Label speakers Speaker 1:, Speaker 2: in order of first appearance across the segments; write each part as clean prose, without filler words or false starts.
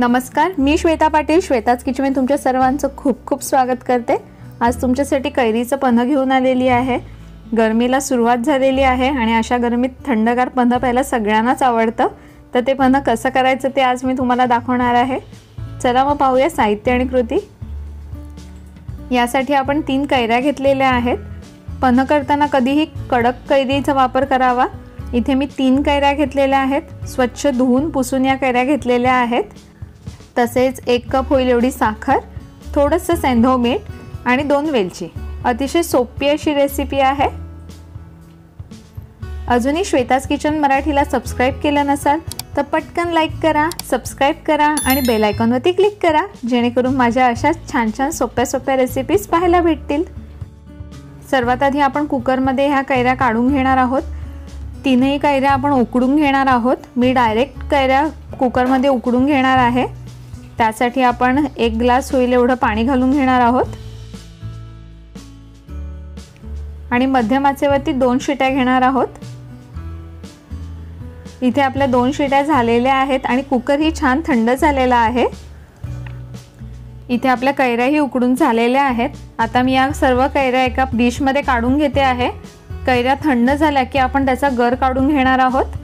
Speaker 1: नमस्कार, मी श्वेता पाटील श्वेताज किचनमध्ये तुमच्या सर्वांचं खूप खूप स्वागत करते। आज तुमच्यासाठी कैरीचं पन्ह घेऊन आलेली आहे। गरमीला सुरुवात झालेली आहे आणि अशा गरमीत थंडगार पन्ह प्यायला सगळ्यांनाच आवडतं। तर ते पन्ह कसं करायचं ते आज मी तुम्हाला दाखवणार आहे। चला मग पाहूया साहित्य आणि कृती। यासाठी आपण 3 कैऱ्या घेतलेल्या आहेत। पन्ह करताना कधीही कडक कैरीचा वापर करावा। इथे मी 3 कैऱ्या घेतलेल्या आहेत। स्वच्छ धुवून पुसून या कैऱ्या घेतलेल्या आहेत। तसेच 1 कप होईल एवढी साखर, थोडंसं सेंधव मीठ आणि 2 वेलची। अतिशय सोपी अशी रेसिपी आहे। अजूनही श्वेताज किचन मराठीला सबस्क्राइब केलं नसाल तर पटकन लाईक करा, सबस्क्राइब करा आणि बेल आयकॉनवरती क्लिक करा, जेणेकरून माझ्या अशा छान छान सोप्या रेसिपीज पाहायला भेटतील। सर्वात आधी आपण कुकरमध्ये ह्या कैऱ्या काढून घेणार आहोत। 3ही कैऱ्या आपण उकडून घेणार आहोत। मी डायरेक्ट कैऱ्या कुकरमध्ये उकडून घेणार आहे। त्यासाठी आपण 1 ग्लास होईल एवढं पाणी घालून घेणार आहोत आणि मध्यम आचेवरती 2 शिट्या घेणार आहोत। इथे आपल्या 2 शिट्या झालेल्या आहेत आणि कुकर ही छान थंड झालेला आहे। इथे आपल्या कैऱ्याही उकडून झालेल्या आहेत। आता मी या सर्व कैऱ्या एका डिश मध्ये काढून घेते आहे। कैऱ्या थंड झाल्या की आपण त्याचा गर काढून घेणार आहोत।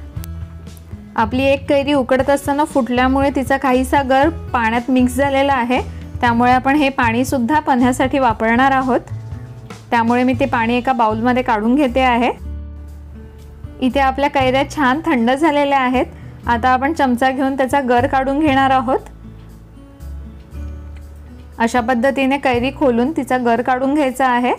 Speaker 1: आपली एक कैरी उकडत असताना फुटल्यामुळे तिचा काहीसा गर पाण्यात मिक्स झालेला आहे, त्यामुळे आपण हे पाणी सुद्धा पन्ह्यासाठी वापरणार आहोत। त्यामुळे मी ते पाणी एका बाउल मध्ये काढून घेते आहे। इथे आपल्या कैऱ्या छान थंड झालेल्या आहेत। आता आपण चमचा घेऊन त्याचा गर काढून घेणार आहोत। अशा पद्धतीने कैरी खोलून तिचा गर काढून घ्यायचा आहे।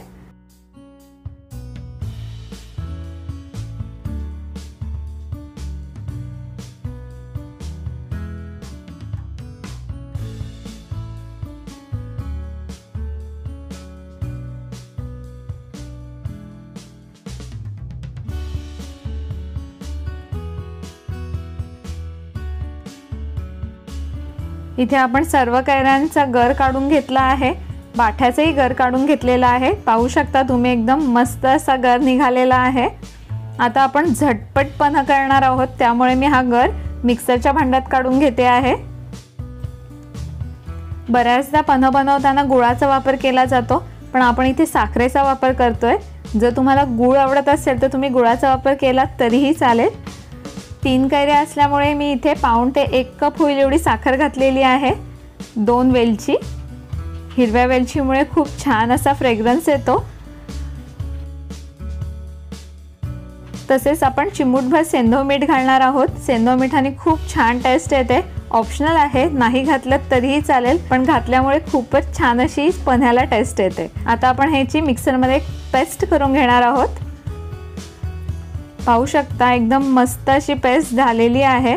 Speaker 1: इथे आपण सर्व कैऱ्यांचा गर काढून घेतला आहे। बाठ्याचाही गर काढून घेतलेला आहे। पाहू शकता तुम्ही एकदम मस्त असा गर निघालेला आहे। आता आपण झटपट पन्ह करणार आहोत, त्यामुळे मी हा गर मिक्सरच्या भांड्यात काढून घेते आहे। बऱ्याचदा पन्ह बनवताना गुळाचा वापर केला जातो, पण आपण इथे साखरेचा वापर करतोय। जर तुम्हाला गुळ आवडत असेल तर तुम्ही गुळाचा वापर केला तरीही चालेल। 3 कैऱ्या असल्यामुळे मी इथे पाऊण ते 1 कप होईल एवढी साखर घातलेली आहे। 2 वेलची, हिरव्या वेलचीमुळे खूप छान असा फ्रेग्रन्स येतो। तसेच आपण चिमूटभर सेंधव मीठ घालणार आहोत। सेंधव मिठाने खूप छान टेस्ट येते। ऑप्शनल आहे, नाही घातलं तरीही चालेल, पण घातल्यामुळे खूपच छान अशी पन्ह्याला टेस्ट येते। आता आपण ह्याची मिक्सरमध्ये पेस्ट करून घेणार आहोत। पाहू शकता एकदम मस्त अशी पेस्ट झालेली आहे।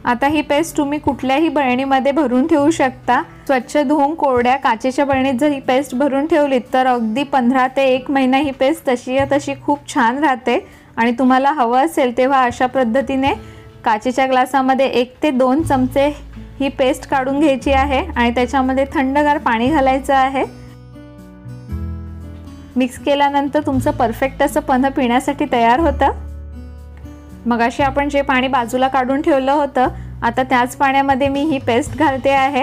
Speaker 1: आता ही पेस्ट तुम्ही कुठल्याही बरणीमध्ये भरून ठेवू शकता। स्वच्छ धुवून कोरड्या काचेच्या बरणीत जर ही पेस्ट भरून ठेवली तर अगदी 15 ते 1 महिना ही पेस्ट तशी खूप छान राहते। आणि तुम्हाला हवं असेल तेव्हा अशा पद्धतीने काचेच्या ग्लासामध्ये 1 ते 2 चमचे ही पेस्ट काढून घ्यायची आहे आणि त्याच्यामध्ये थंडगार पाणी घालायचं आहे। मिक्स केल्यानंतर तुमचं परफेक्ट असं पन्ह पिण्यासाठी तयार होतं। मगाशी आपण जे पाणी बाजूला काढून ठेवलं होतं, आता त्याच पाण्यामध्ये मी ही पेस्ट घालते आहे,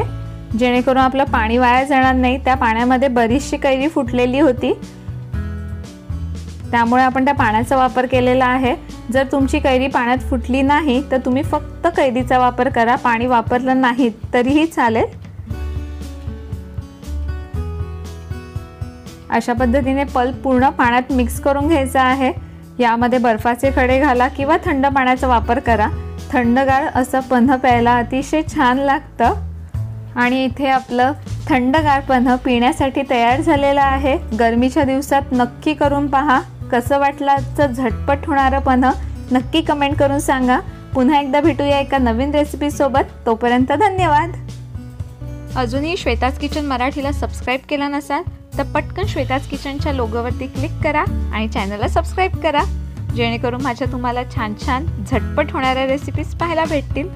Speaker 1: जेणेकरून आपलं पाणी वाया जाणार नाही। त्या पाण्यामध्ये बरीचशी कैरी फुटलेली होती, त्यामुळे आपण त्या पाण्याचा वापर केलेला आहे। जर तुमची कैरी पाण्यात फुटली नाही तर तुम्ही फक्त कैरीचा वापर करा, पाणी वापरलं नाही तरीही चालेल। अशा पद्धतीने पल्प पूर्ण पाण्यात मिक्स करून घ्यायचा आहे। यामध्ये बर्फाचे खडे घाला किंवा थंड पाण्याचा वापर करा। थंडगार असं पन्ह प्यायला अतिशय छान लागतं। आणि इथे आपलं थंडगार पन्ह पिण्यासाठी तयार झालेलं आहे। गरमीच्या दिवसात नक्की करून पहा। कसं वाटलं आजचं झटपट होणारं पन्ह नक्की कमेंट करून सांगा। पुन्हा एकदा भेटूया एका नवीन रेसिपी सोबत। तोपर्यंत धन्यवाद। अजूनही श्वेताज किचन मराठीला सबस्क्राइब केलं नसाल तर पटकन श्वेताज किचनच्या लोगोवरती क्लिक करा आणि चॅनलला सबस्क्राइब करा, जेणेकरून तुम्हाला छान छान झटपट होणाऱ्या रेसिपीज पाहायला भेटतील।